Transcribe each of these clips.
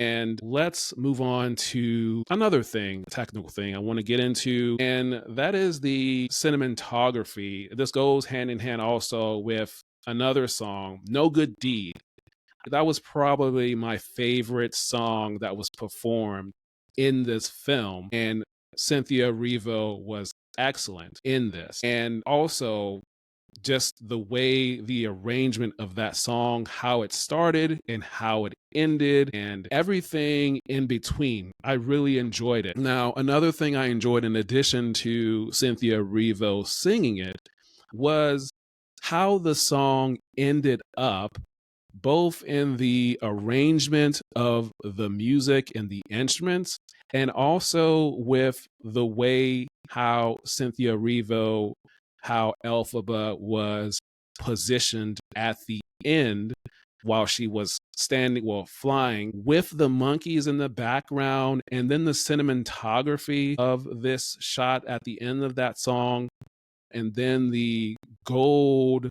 And let's move on to another thing, technical thing I want to get into, and that is the cinematography. This goes hand in hand also with another song, No Good Deed. That was probably my favorite song that was performed in this film. And Cynthia Erivo was excellent in this. And also, just the way the arrangement of that song, how it started and how it ended, and everything in between. I really enjoyed it. Now, another thing I enjoyed in addition to Cynthia Erivo singing it was how the song ended up, both in the arrangement of the music and the instruments, and also with the way how Cynthia Erivo, how Elphaba was positioned at the end while she was flying with the monkeys in the background, and then the cinematography of this shot at the end of that song, and then the gold,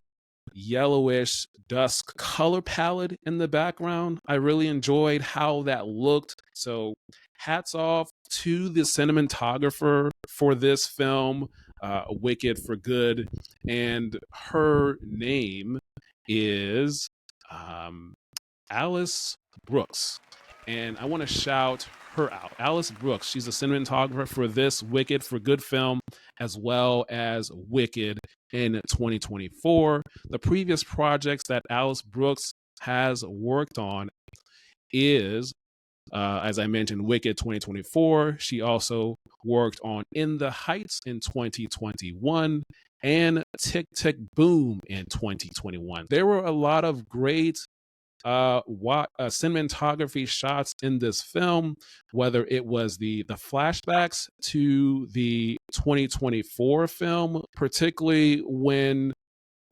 yellowish dusk color palette in the background. I really enjoyed how that looked. So hats off to the cinematographer for this film, Wicked for Good. And her name is Alice Brooks. And I want to shout her out. Alice Brooks, she's a cinematographer for this Wicked for Good film, as well as Wicked in 2024. The previous projects that Alice Brooks has worked on is, as I mentioned, Wicked 2024. She also worked on In the Heights in 2021 and Tick Tick Boom in 2021. There were a lot of great cinematography shots in this film, whether it was the flashbacks to the 2024 film, particularly when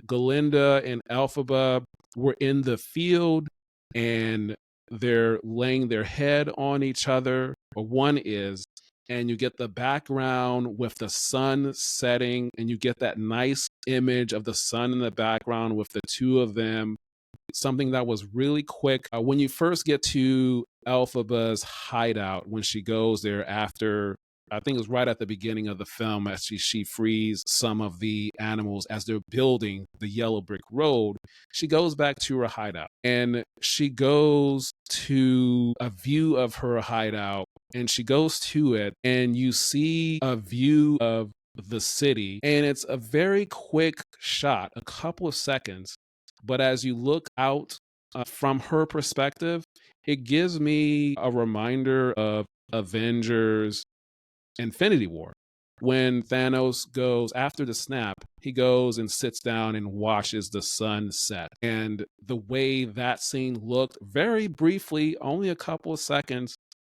Galinda and Elphaba were in the field and they're laying their head on each other, or one is, and you get the background with the sun setting, and you get that nice image of the sun in the background with the two of them. Something that was really quick. When you first get to Elphaba's hideout, when she goes there after, I think it was right at the beginning of the film, as she frees some of the animals as they're building the yellow brick road, she goes back to her hideout and she goes to a view of her hideout, and she goes to it and you see a view of the city, and it's a very quick shot, a couple of seconds. But as you look out from her perspective, it gives me a reminder of Avengers Infinity War. When Thanos goes after the snap, he goes and sits down and watches the sun set. And the way that scene looked, very briefly, only a couple of seconds,